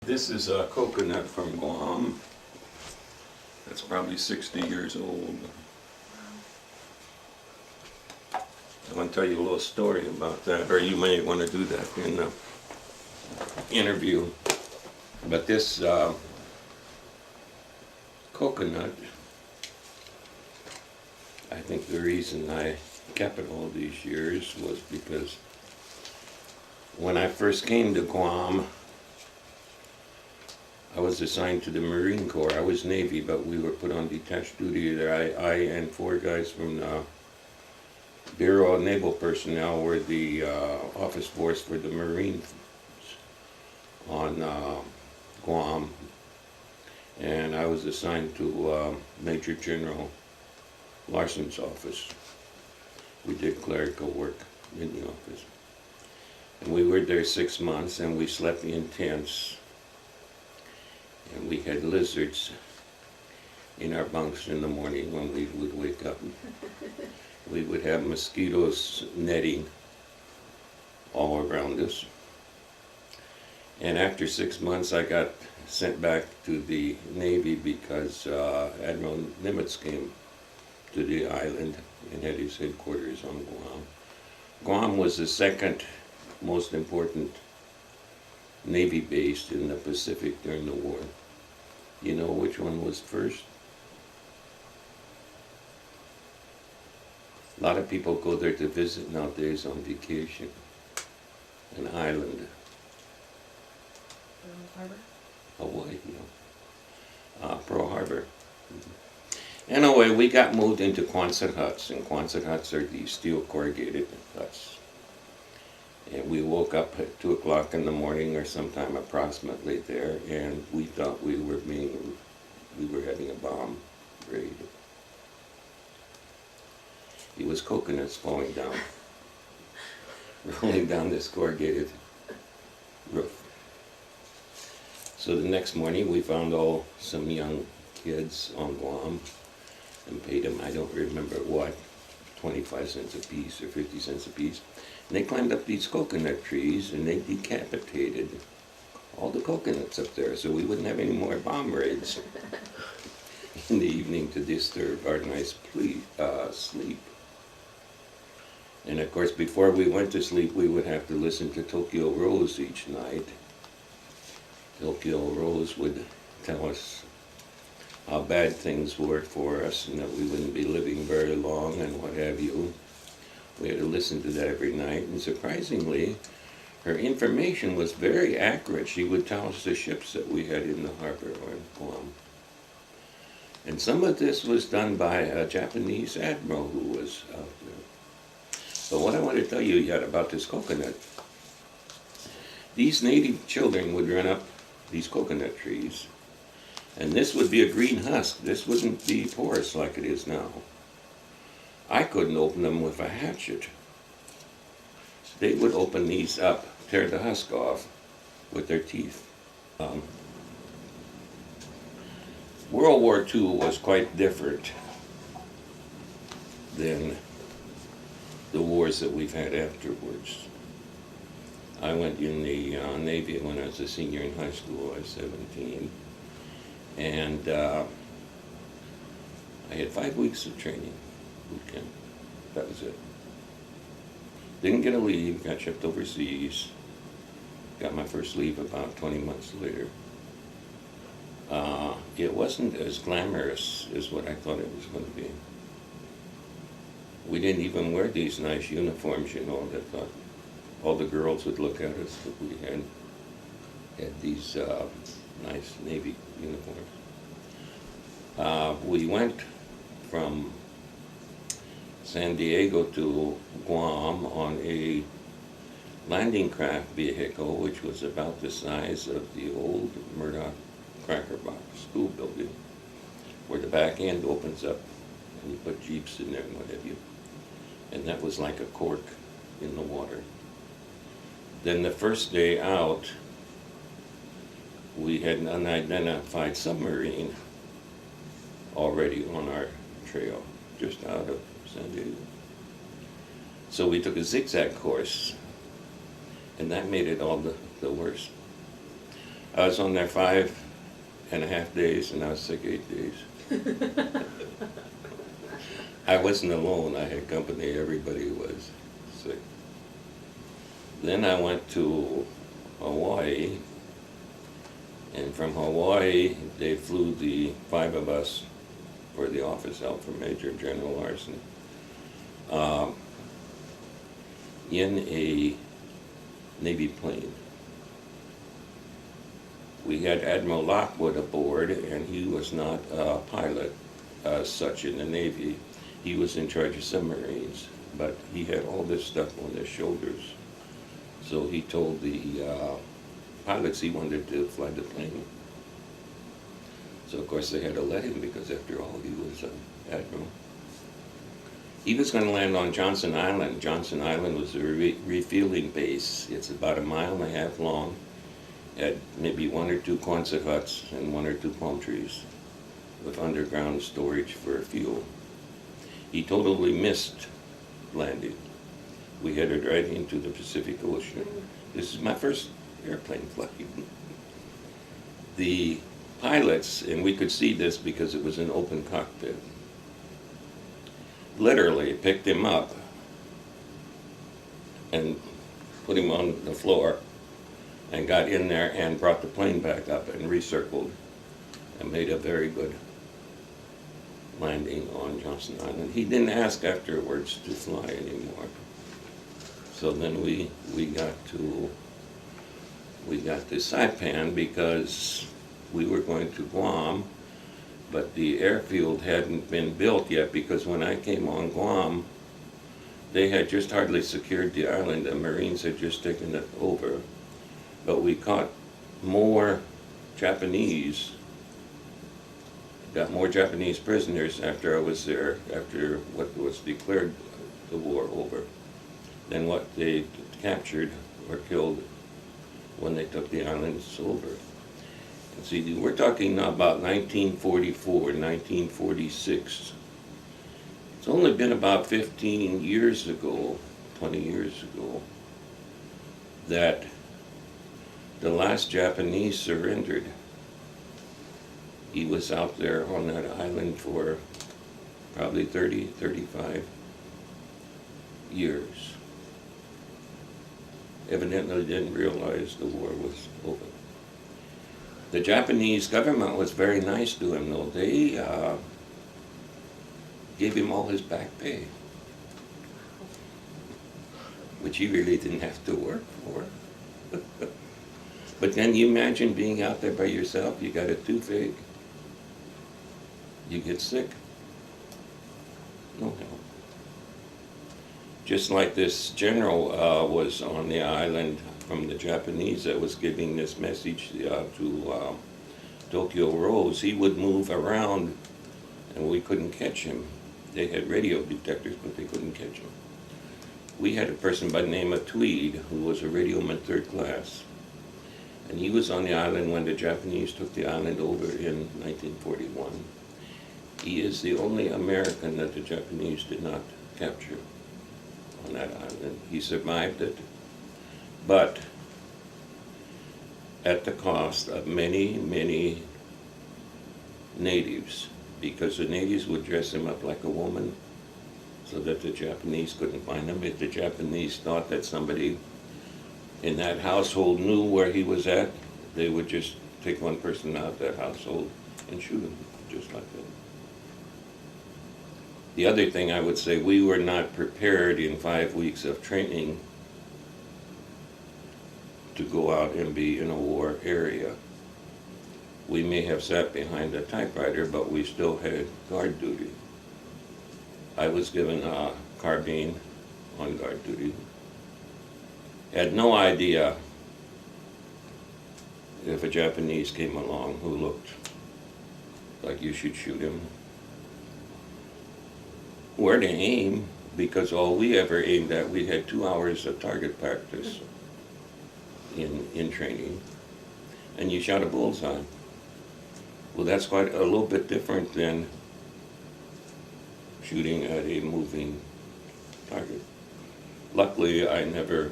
This is a coconut from Guam. That's probably 60 years old. I want to tell you a little story about that, or you may want to do that in the interview. But this coconut, I think the reason I kept it all these years was because when I first came to Guam, I was assigned to the Marine Corps. I was Navy, but we were put on detached duty there. I and 4 guys from the Bureau of Naval Personnel were the office force for the Marines on Guam. And I was assigned to Major General Larson's office. We did clerical work in the office. And we were there 6 months, and we slept in tents. And we had lizards in our bunks in the morning when we would wake up. We would have mosquitoes netting all around us. And after 6 months, I got sent back to the Navy because Admiral Nimitz came to the island and had his headquarters on Guam. Guam was the second most important Navy base in the Pacific during the war. You know which one was first? A lot of people go there to visit nowadays on vacation. An island. Pearl Harbor? Hawaii, no. Pearl Harbor. Anyway, we got moved into Quonset huts, and Quonset huts are these steel corrugated huts. And we woke up at 2 o'clock in the morning or sometime approximately there, and we thought we were having a bomb raid. It was coconuts falling down, rolling down this corrugated roof. So the next morning we found some young kids on Guam and paid them, I don't remember what, 25 cents a piece or 50 cents a piece. And they climbed up these coconut trees and they decapitated all the coconuts up there so we wouldn't have any more bomb raids in the evening to disturb our nice sleep. And of course, before we went to sleep, we would have to listen to Tokyo Rose each night. Tokyo Rose would tell us how bad things were for us and that we wouldn't be living very long and what have you. We had to listen to that every night, and surprisingly, her information was very accurate. She would tell us the ships that we had in the harbor or in Guam. And some of this was done by a Japanese admiral who was out there. But what I want to tell you yet about this coconut, these native children would run up these coconut trees, and this would be a green husk. This wouldn't be porous like it is now. I couldn't open them with a hatchet. They would open these up, tear the husk off with their teeth. World War II was quite different than the wars that we've had afterwards. I went in the Navy when I was a senior in high school. I was 17. And I had 5 weeks of training, boot camp. That was it. Didn't get a leave, got shipped overseas. Got my first leave about 20 months later. It wasn't as glamorous as what I thought it was going to be. We didn't even wear these nice uniforms, you know, that thought all the girls would look at us, that we had these nice Navy uniforms. We went from San Diego to Guam on a landing craft vehicle, which was about the size of the old Murdock Cracker Box school building, where the back end opens up and you put jeeps in there and what have you. And that was like a cork in the water. Then the first day out, we had an unidentified submarine already on our trail, just out of San Diego. So we took a zigzag course, and that made it all the worse. I was on there 5.5 days, and I was sick 8 days. I wasn't alone. I had company. Everybody was sick. Then I went to Hawaii, and from Hawaii, they flew the 5 of us for the office out for Major General Larson in a Navy plane. We had Admiral Lockwood aboard, and he was not a pilot as such in the Navy. He was in charge of submarines, but he had all this stuff on his shoulders. So he told the pilots he wanted to fly the plane. So of course they had to let him, because after all, he was an admiral. He was going to land on Johnson Island. Johnson Island was a refueling base. It's about 1.5 miles long. Had maybe 1 or 2 Quonset huts and 1 or 2 palm trees with underground storage for fuel. He totally missed landing. We had to drive into the Pacific Ocean. This is my first airplane flight. The pilots, and we could see this because it was an open cockpit, literally picked him up and put him on the floor and got in there and brought the plane back up and recircled and made a very good landing on Johnson Island. He didn't ask afterwards to fly anymore. So then we got to Saipan because we were going to Guam, but the airfield hadn't been built yet, because when I came on Guam, they had just hardly secured the island. The Marines had just taken it over. But we caught more Japanese, got more Japanese prisoners after I was there, after what was declared the war over, than what they captured or killed when they took the islands over. And see, we're talking now about 1944, 1946. It's only been about 15 years ago, 20 years ago, that the last Japanese surrendered. He was out there on that island for probably 30, 35 years. Evidently didn't realize the war was over. The Japanese government was very nice to him, though. They gave him all his back pay, which he really didn't have to work for. But then you imagine being out there by yourself. You got a toothache, you get sick, no help. Just like this general was on the island from the Japanese that was giving this message to Tokyo Rose. He would move around and we couldn't catch him. They had radio detectors, but they couldn't catch him. We had a person by the name of Tweed who was a radioman 3rd class. And he was on the island when the Japanese took the island over in 1941. He is the only American that the Japanese did not capture on that island. He survived it, but at the cost of many, many natives, because the natives would dress him up like a woman so that the Japanese couldn't find him. If the Japanese thought that somebody in that household knew where he was at, they would just take one person out of that household and shoot him, just like that. The other thing I would say, we were not prepared in 5 weeks of training to go out and be in a war area. We may have sat behind a typewriter, but we still had guard duty. I was given a carbine on guard duty. Had no idea if a Japanese came along who looked like you should shoot him, where to aim, because all we ever aimed at, we had 2 hours of target practice in training, and you shot a bullseye. Well, that's quite a little bit different than shooting at a moving target. Luckily, I never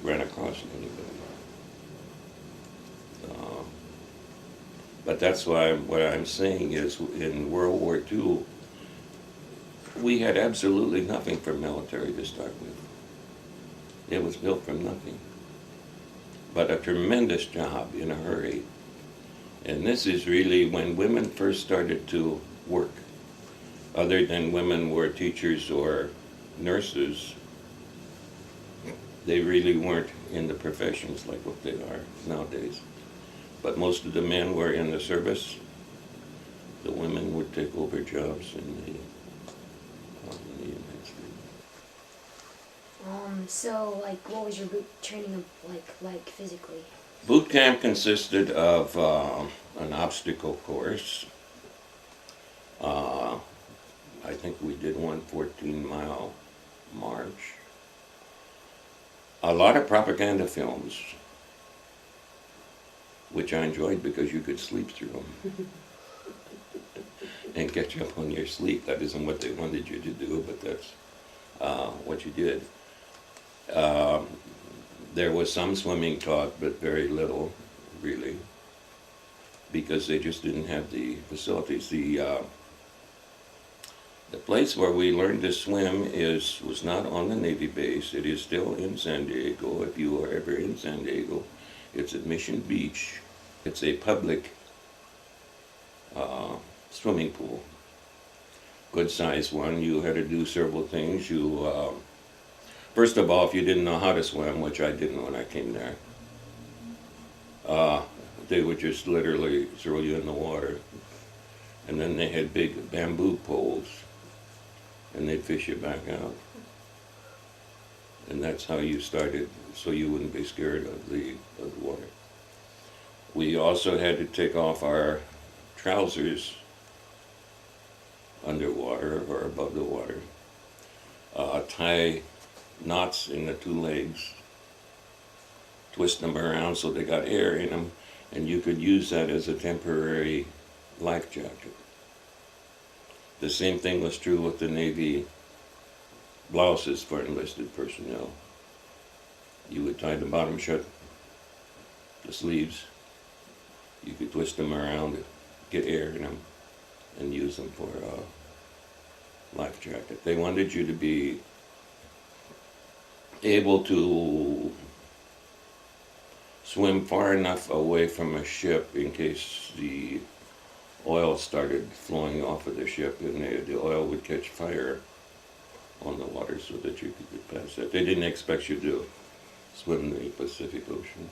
ran across anybody. But that's why what I'm saying is in World War II, we had absolutely nothing for military to start with. It was built from nothing. But a tremendous job in a hurry. And this is really when women first started to work. Other than women were teachers or nurses, they really weren't in the professions like what they are nowadays. But most of the men were in the service. The women would take over jobs in the United States. So, like, what was your boot training like physically? Boot camp consisted of an obstacle course. I think we did one 14-mile march. A lot of propaganda films, which I enjoyed because you could sleep through them and catch up on your sleep. That isn't what they wanted you to do, but that's what you did. There was some swimming taught, but very little, really, because they just didn't have the facilities. The place where we learned to swim was not on the Navy base. It is still in San Diego. If you are ever in San Diego, it's at Mission Beach. It's a public swimming pool, good sized one. You had to do several things. First of all, if you didn't know how to swim, which I didn't when I came there, they would just literally throw you in the water. And then they had big bamboo poles, and they'd fish you back out. And that's how you started, so you wouldn't be scared of the water. We also had to take off our trousers underwater or above the water, tie knots in the two legs, twist them around so they got air in them, and you could use that as a temporary life jacket. The same thing was true with the Navy blouses for enlisted personnel. You would tie the bottom shut, the sleeves. You could twist them around to get air in them and use them for a life jacket. They wanted you to be able to swim far enough away from a ship in case the oil started flowing off of the ship, and the oil would catch fire on the water so that you could get past that. They didn't expect you to swim the Pacific Ocean.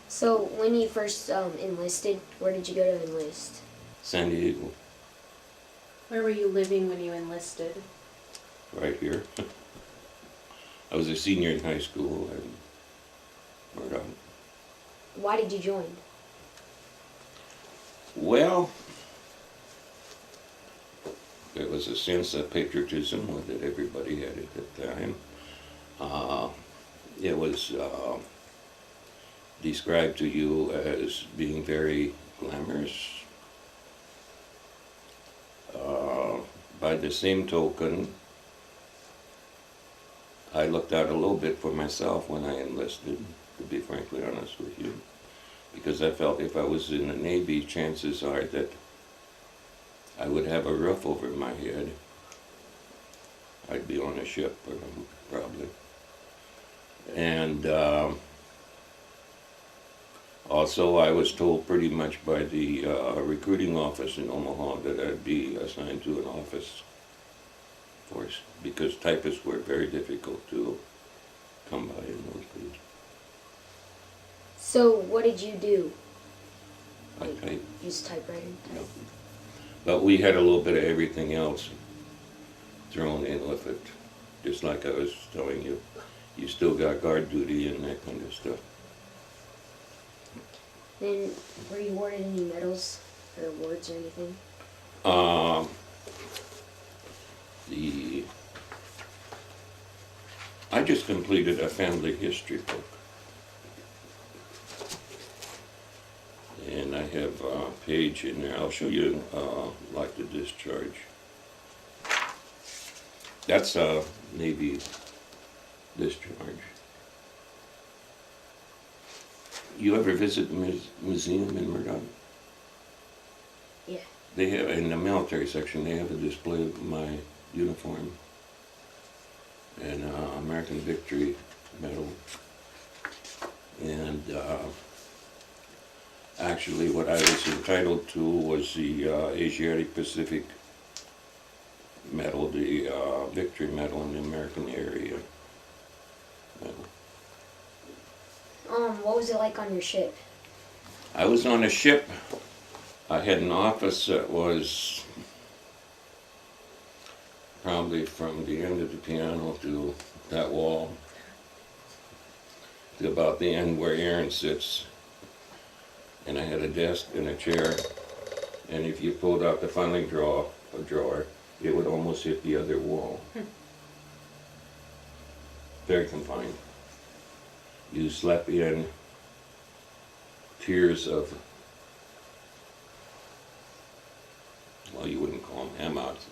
So, when you first enlisted, where did you go to enlist? San Diego, Where were you living when you enlisted? right here. I was a senior in high school and Murdock. Why did you join? Well, there was a sense of patriotism that everybody had at the time. It was described to you as being very glamorous. By the same token, I looked out a little bit for myself when I enlisted, to be frankly honest with you, because I felt if I was in the Navy, chances are that I would have a roof over my head. I'd be on a ship, probably. And also I was told pretty much by the recruiting office in Omaha that I'd be assigned to an office force, because typists were very difficult to come by in those days. So, what did you do? I typed. Use typewriter? Yeah. But we had a little bit of everything else thrown in with it. Just like I was telling you, you still got guard duty and that kind of stuff. Then, were you awarded any medals or awards or anything? I just completed a family history book. And I have a page in there. I'll show you like the discharge. That's a Navy discharge. You ever visit the museum in Murdock? Yeah. They have, in the military section, they have a display of my uniform and American Victory Medal. And actually what I was entitled to was the Asiatic Pacific Medal, the Victory Medal in the American Area Medal. What was it like on your ship? I was on a ship. I had an office that was probably from the end of the piano to that wall to about the end where Aaron sits. And I had a desk and a chair, and if you pulled out the filing drawer, it would almost hit the other wall. Very confined. You slept in tiers of, well, you wouldn't call them hammocks.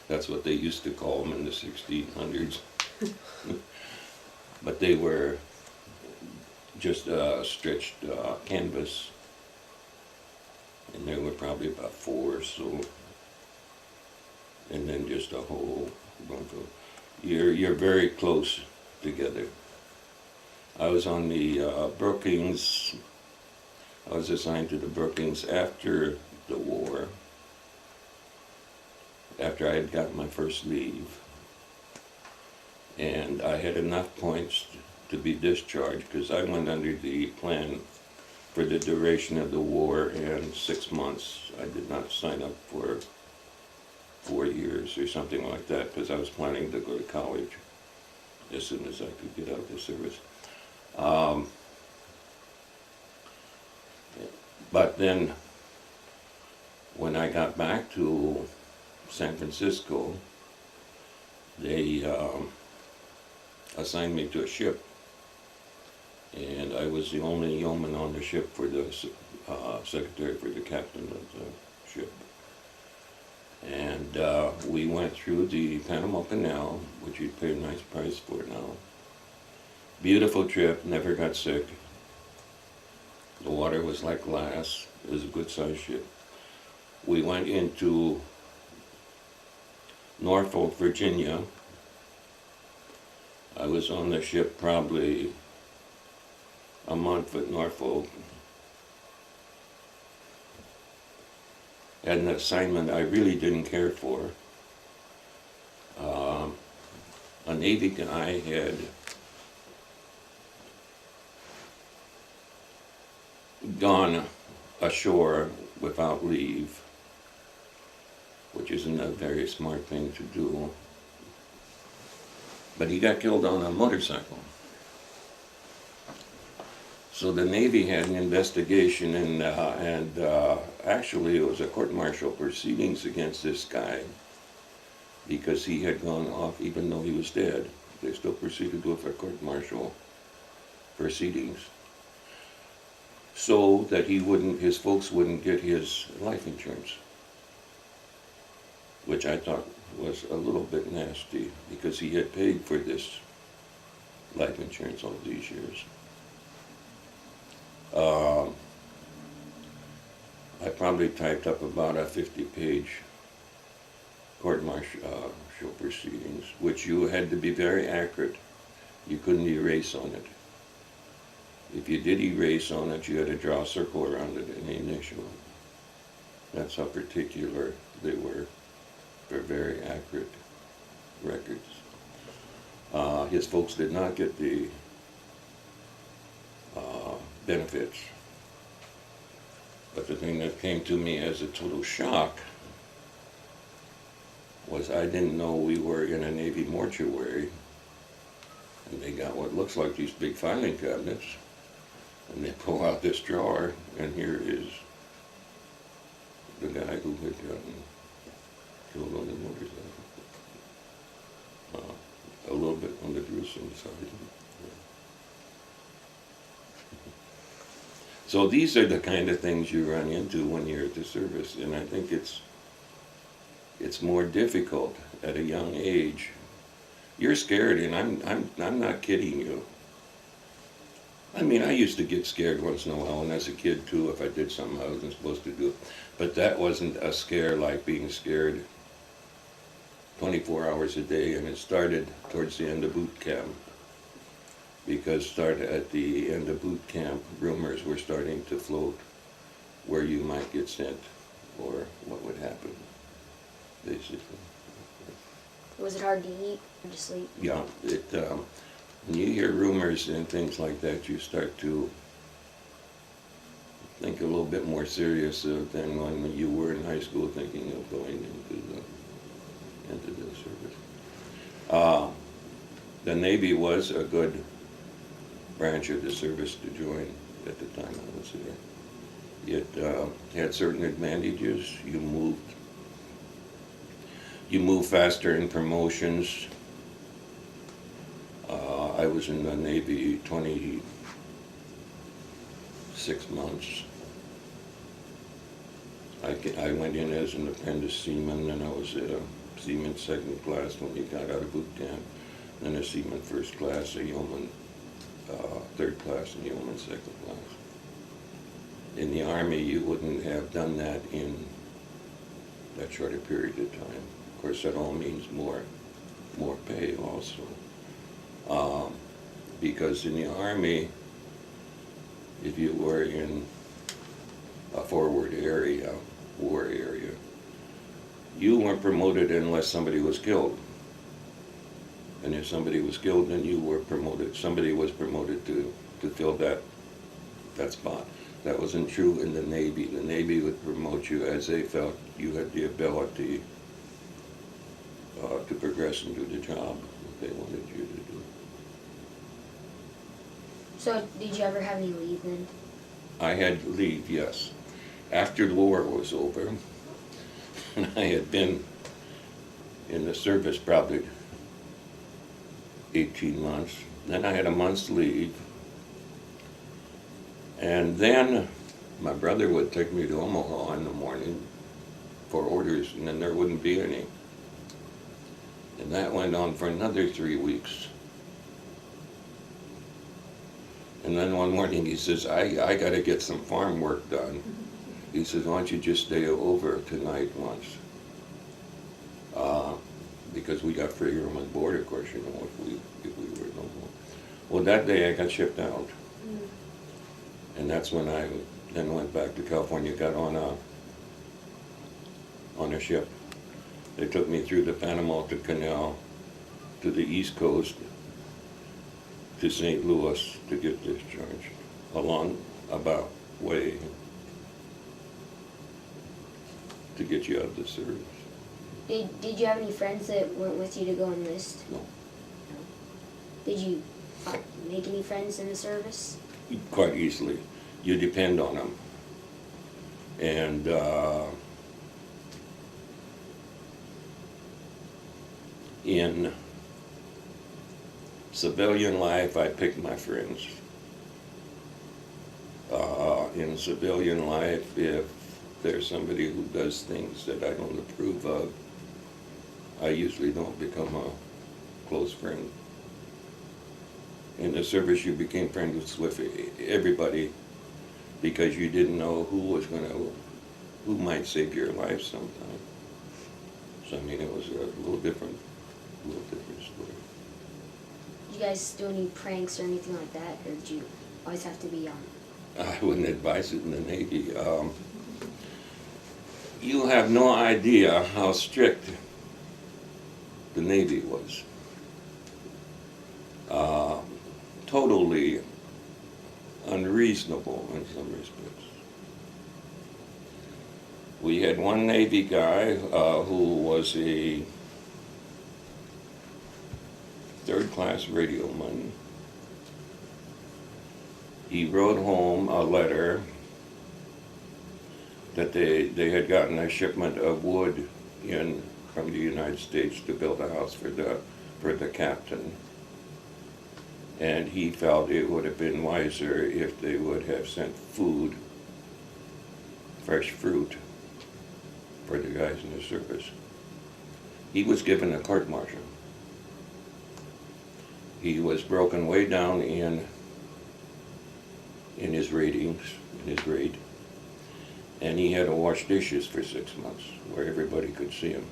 That's what they used to call them in the 1600s. But they were just stretched canvas, and there were probably about 4 or so, and then just a whole bunch of, you're very close together. I was on the Brookings. I was assigned to the Brookings after the war, after I had gotten my first leave, and I had enough points to be discharged because I went under the plan for the duration of the war and 6 months. I did not sign up for 4 years or something like that because I was planning to go to college as soon as I could get out of the service. But then when I got back to San Francisco, they assigned me to a ship, and I was the only yeoman on the ship for the secretary for the captain of the ship. And we went through the Panama Canal, which you'd pay a nice price for now. Beautiful trip, never got sick. The water was like glass. It was a good sized ship. We went into Norfolk, Virginia. I was on the ship probably a month at Norfolk. Had an assignment I really didn't care for. A Navy guy had gone ashore without leave, which isn't a very smart thing to do. But he got killed on a motorcycle. So the Navy had an investigation, and actually it was a court-martial proceedings against this guy because he had gone off even though he was dead. They still proceeded with a court-martial proceedings so that his folks wouldn't get his life insurance, which I thought was a little bit nasty because he had paid for this life insurance all these years. I probably typed up about a 50-page court-martial proceedings, which you had to be very accurate. You couldn't erase on it. If you did erase on it, you had to draw a circle around it and initial it. That's how particular they were for very accurate records. His folks did not get the benefits. But the thing that came to me as a total shock was I didn't know we were in a Navy mortuary, and they got what looks like these big filing cabinets, and they pull out this drawer, and here is the guy who had gotten killed on the motorcycle. A little bit on the gruesome side. So these are the kind of things you run into when you're at the service, and I think it's more difficult at a young age. You're scared, and I'm not kidding you. I mean, I used to get scared once in a while, and as a kid too, if I did something I wasn't supposed to do. But that wasn't a scare like being scared 24 hours a day, and it started towards the end of boot camp. Because started at the end of boot camp, rumors were starting to float where you might get sent or what would happen, basically. Was it hard to eat or to sleep? Yeah, when you hear rumors and things like that, you start to think a little bit more serious than when you were in high school thinking of going into the service. The Navy was a good branch of the service to join at the time I was there. It had certain advantages. You move faster in promotions. I was in the Navy 26 months. I went in as an apprentice seaman, and I was a seaman second class when we got out of boot camp, then a seaman first class, a yeoman third class, and yeoman second class. In the Army, you wouldn't have done that in that shorter period of time. Of course, that all means more pay also. Because in the Army, if you were in a forward area, war area, you weren't promoted unless somebody was killed. And if somebody was killed, then you were promoted. Somebody was promoted to fill that spot. That wasn't true in the Navy. The Navy would promote you as they felt you had the ability to progress and do the job that they wanted you to do. So did you ever have any leave then? I had leave, yes. After the war was over, and I had been in the service probably 18 months. Then I had a month's leave. And then my brother would take me to Omaha in the morning for orders, and then there wouldn't be any. And that went on for another 3 weeks. And then one morning he says, I got to get some farm work done. He says, why don't you just stay over tonight once? Because we got free room on board, of course, you know, if we were no more. Well, that day I got shipped out. And that's when I then went back to California, got on a ship. They took me through the Panama Canal to the East Coast to St. Louis to get discharged, along about way to get you out of the service. Did you have any friends that went with you to go enlist? No. Did you make any friends in the service? Quite easily. You depend on them. And in civilian life, I pick my friends. In civilian life, if there's somebody who does things that I don't approve of, I usually don't become a close friend. In the service, you became friends with everybody because you didn't know who might save your life sometime. So I mean, it was a little different story. Did you guys do any pranks or anything like that, or did you always have to be on? I wouldn't advise it in the Navy. You have no idea how strict the Navy was. Totally unreasonable in some respects. We had one Navy guy who was a third-class radioman. He wrote home a letter that they had gotten a shipment of wood in from the United States to build a house for the captain. And he felt it would have been wiser if they would have sent food, fresh fruit, for the guys in the service. He was given a court-martial. He was broken way down in in his ratings, in his rate. And he had to wash dishes for 6 months where everybody could see him.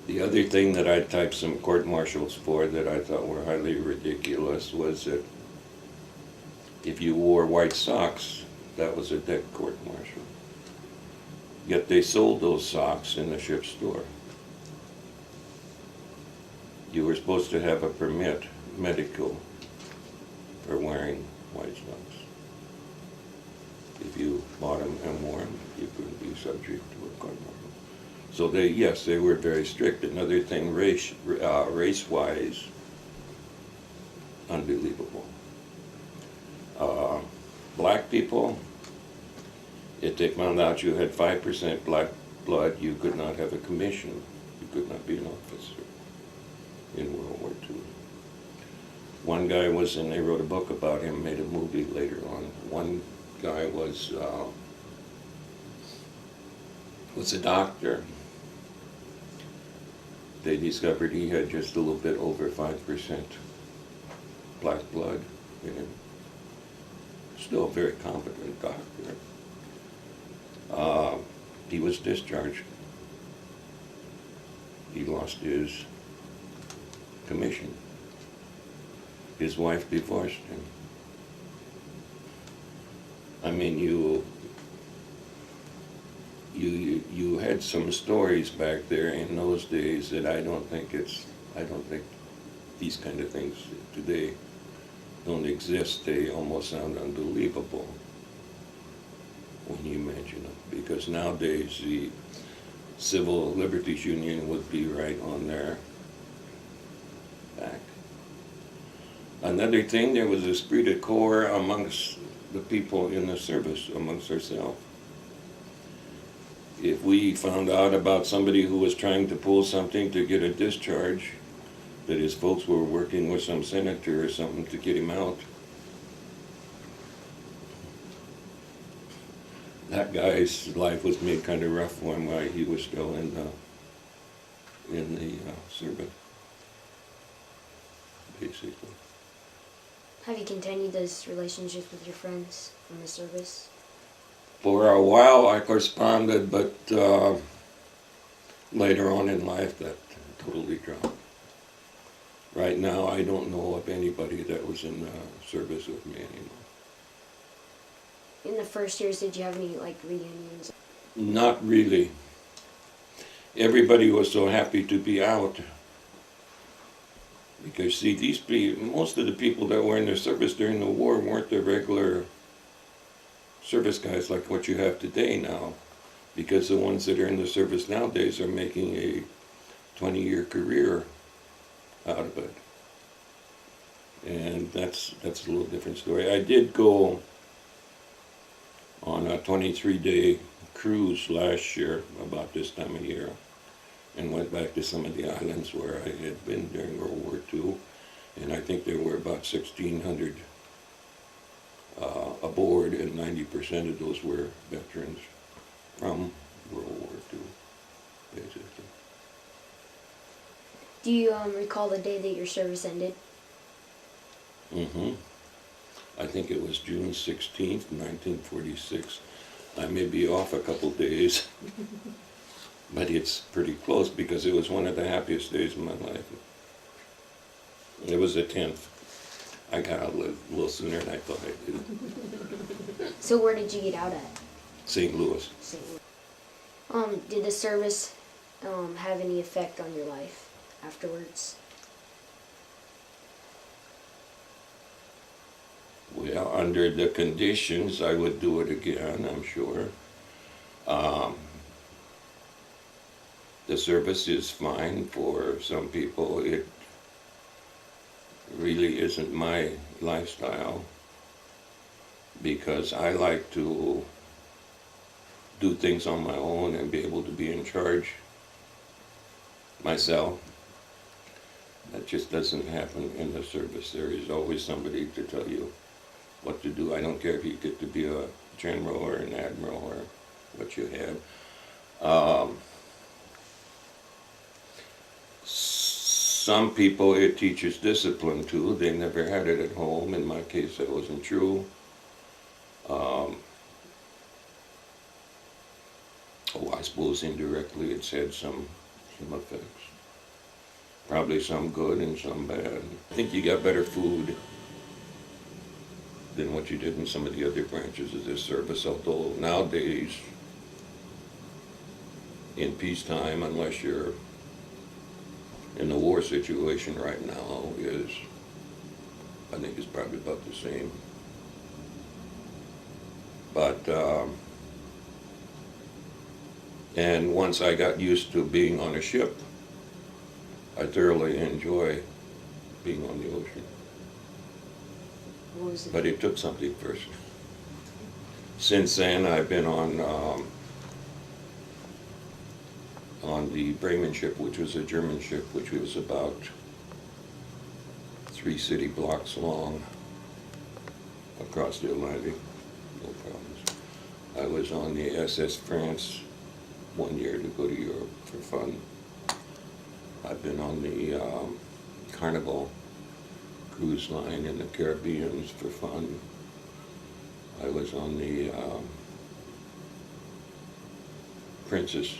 The other thing that I typed some court-martials for that I thought were highly ridiculous was that if you wore white socks, that was a deck court-martial. Yet they sold those socks in the ship store. You were supposed to have a permit, medical, for wearing white socks. If you bought them and wore them, you could be subject to a court-martial. So yes, they were very strict. Another thing, race-wise, unbelievable. Black people, if they found out you had 5% black blood, you could not have a commission. You could not be an officer in World War II. One guy was, and they wrote a book about him, made a movie later on. One guy was a doctor. They discovered he had just a little bit over 5% black blood in him. Still a very competent doctor. He was discharged. He lost his commission. His wife divorced him. I mean, you had some stories back there in those days that I don't think these kind of things today don't exist. They almost sound unbelievable when you mention them, because nowadays the Civil Liberties Union would be right on their back. Another thing, there was esprit de corps amongst the people in the service, amongst ourselves. If we found out about somebody who was trying to pull something to get a discharge, that his folks were working with some senator or something to get him out, that guy's life was made kind of rough for him while he was still in the service, basically. Have you continued those relationships with your friends from the service? For a while I corresponded, but later on in life that totally dropped. Right now I don't know of anybody that was in the service with me anymore. In the first years, did you have any reunions? Not really. Everybody was so happy to be out. Because see, these people, most of the people that were in the service during the war weren't the regular service guys like what you have today now. Because the ones that are in the service nowadays are making a 20-year career out of it. And that's a little different story. I did go on a 23-day cruise last year, about this time of year, and went back to some of the islands where I had been during World War II, and I think there were about 1,600 aboard, and 90% of those were veterans from World War II, basically. Do you recall the day that your service ended? Mm-hmm. I think it was June 16th, 1946. I may be off a couple days, but it's pretty close because it was one of the happiest days of my life. It was the 10th. I got out a little sooner than I thought I did. So where did you get out at? St. Louis. St. Louis. Did the service have any effect on your life afterwards? Well, under the conditions, I would do it again, I'm sure. The service is fine for some people. It really isn't my lifestyle because I like to do things on my own and be able to be in charge myself. That just doesn't happen in the service. There is always somebody to tell you what to do. I don't care if you get to be a general or an admiral or what you have. some people it teaches discipline too. They never had it at home. In my case, that wasn't true. Oh, I suppose indirectly it's had some effects. Probably some good and some bad. I think you got better food than what you did in some of the other branches of this service, although nowadays, in peacetime, unless you're in the war situation right now, I think it's probably about the same. But, and once I got used to being on a ship, I thoroughly enjoy being on the ocean. What was it? But it took something first. Since then, I've been on the Bremen ship, which was a German ship, which was about 3 city blocks long across the Atlantic. No problems. I was on the SS France 1 year to go to Europe for fun. I've been on the Carnival cruise line in the Caribbean for fun. I was on the Princess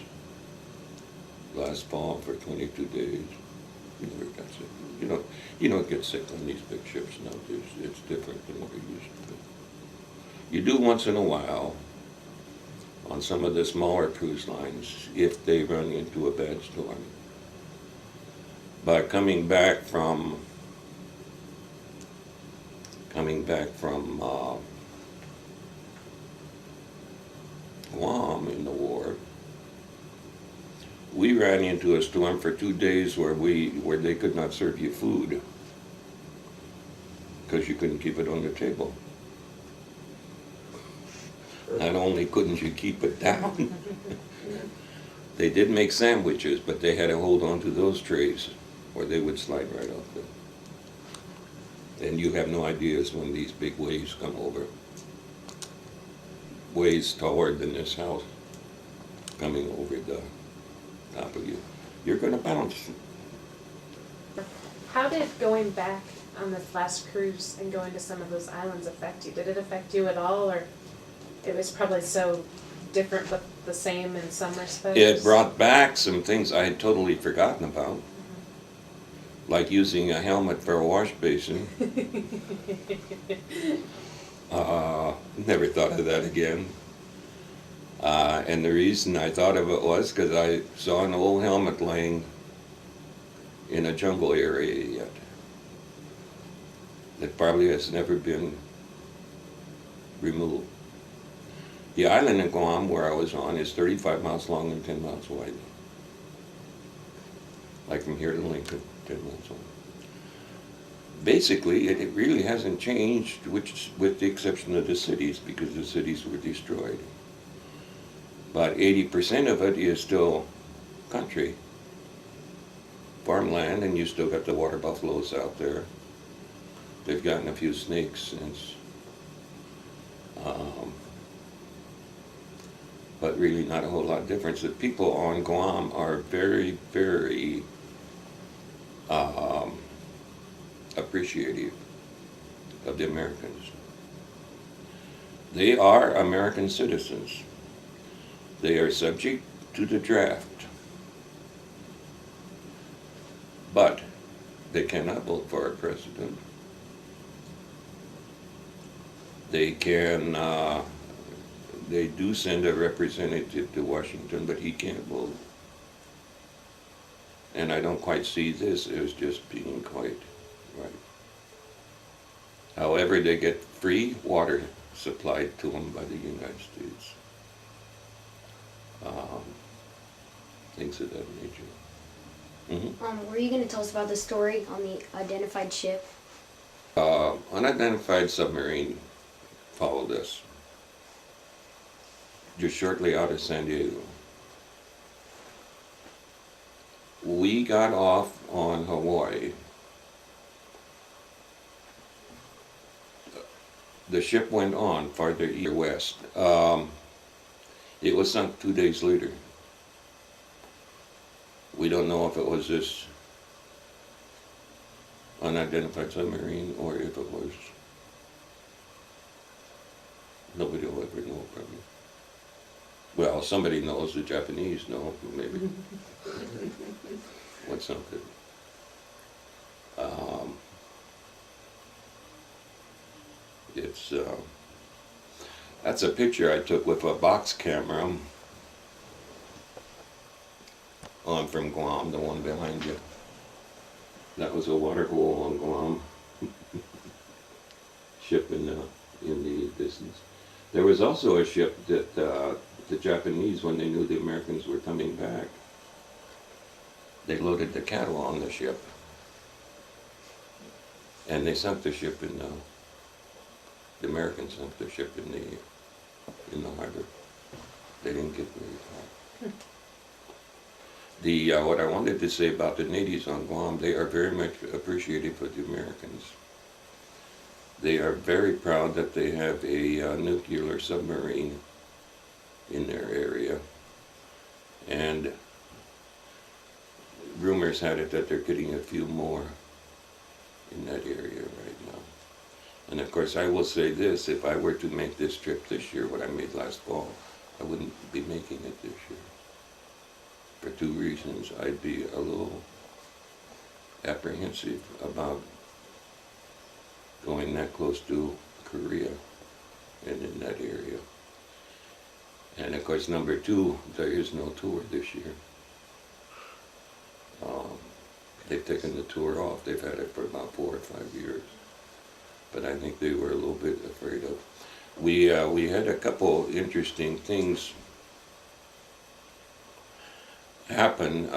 last fall for 22 days. Never got sick. You don't get sick on these big ships nowadays. It's different than what it used to be. You do once in a while on some of the smaller cruise lines if they run into a bad storm. But coming back from Guam in the war, we ran into a storm for 2 days where they could not serve you food because you couldn't keep it on the table. Not only couldn't you keep it down, they did make sandwiches, but they had to hold on to those trays or they would slide right off them. And you have no ideas when these big waves come over. Waves taller than this house coming over the top of you. You're going to bounce. How did going back on this last cruise and going to some of those islands affect you? Did it affect you at all, or it was probably so different but the same in some respects? It brought back some things I had totally forgotten about. Like using a helmet for a wash basin. Never thought of that again. And the reason I thought of it was because I saw an old helmet laying in a jungle area yet. That probably has never been removed. The island in Guam where I was on is 35 miles long and 10 miles wide. Like from here to Lincoln. 10 months old. Basically, it really hasn't changed, with the exception of the cities, because the cities were destroyed. But 80% of it is still country, farmland, and you still got the water buffaloes out there. They've gotten a few snakes since, but really not a whole lot of difference. The people on Guam are very, very appreciative of the Americans. They are American citizens. They are subject to the draft, but they cannot vote for our president. They can, they do send a representative to Washington, but he can't vote. And I don't quite see this as just being quite right. However, they get free water supplied to them by the United States. Things of that nature. Mm-hmm. Were you going to tell us about the story on the identified ship? Unidentified submarine followed us just shortly out of San Diego. We got off on Hawaii. The ship went on farther east or west. It was sunk 2 days later. We don't know if it was this unidentified submarine, or if it was, nobody will ever know probably. Well, somebody knows, the Japanese know, maybe. What's not good? It's, that's a picture I took with a box camera. On from Guam, the one behind you. That was a water hole on Guam. Ship in the distance. There was also a ship that the Japanese, when they knew the Americans were coming back, they loaded the cattle on the ship. And they sunk the ship in the Americans sunk the ship in the harbor. They didn't get very far. What I wanted to say about the natives on Guam, they are very much appreciative of the Americans. They are very proud that they have a nuclear submarine in their area. And rumors had it that they're getting a few more in that area right now. And of course, I will say this, if I were to make this trip this year, what I made last fall, I wouldn't be making it this year. For two reasons. I'd be a little apprehensive about going that close to Korea and in that area. And of course, number two, there is no tour this year. They've taken the tour off. They've had it for about 4 or 5 years. But I think they were a little bit afraid of. We had a couple interesting things happen.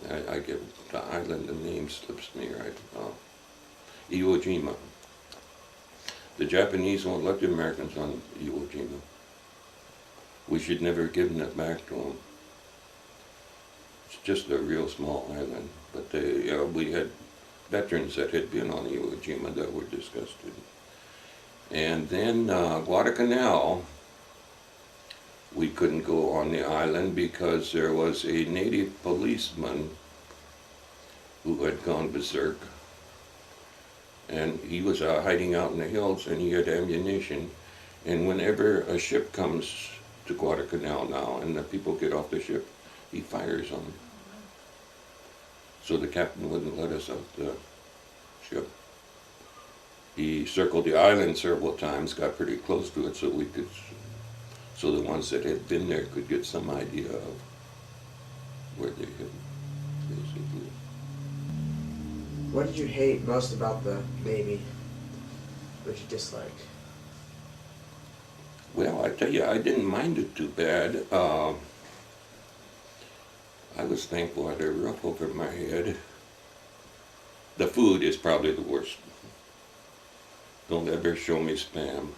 I get the island, the name slips me right. Iwo Jima. The Japanese won't let the Americans on Iwo Jima. We should never have given it back to them. It's just a real small island, but we had veterans that had been on Iwo Jima that were disgusted. And then Guadalcanal, we couldn't go on the island because there was a native policeman who had gone berserk. And he was hiding out in the hills, and he had ammunition. And whenever a ship comes to Guadalcanal now and the people get off the ship, he fires on them. So the captain wouldn't let us off the ship. He circled the island several times, got pretty close to it so we could, so the ones that had been there could get some idea of where they had basically. What did you hate most about the Navy? What did you dislike? Well, I tell you, I didn't mind it too bad. I was thankful I had a roof over my head. The food is probably the worst. Don't ever show me Spam.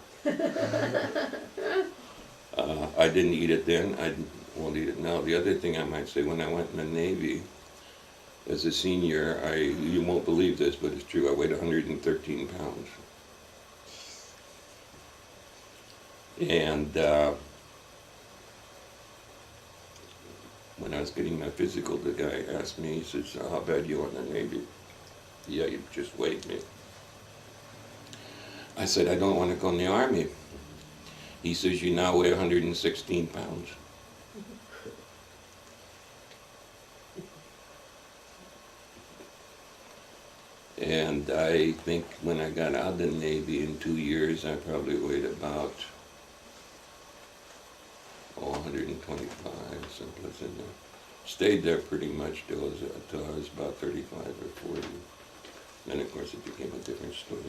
I didn't eat it then. I won't eat it now. The other thing I might say, when I went in the Navy, as a senior, you won't believe this, but it's true, I weighed 113 pounds. And when I was getting my physical, the guy asked me, he says, how bad you are in the Navy? Yeah, you just weighed me. I said, I don't want to go in the Army. He says, you now weigh 116 pounds. And I think when I got out of the Navy in 2 years, I probably weighed about 125, someplace in there. Stayed there pretty much till I was about 35 or 40. Then of course it became a different story.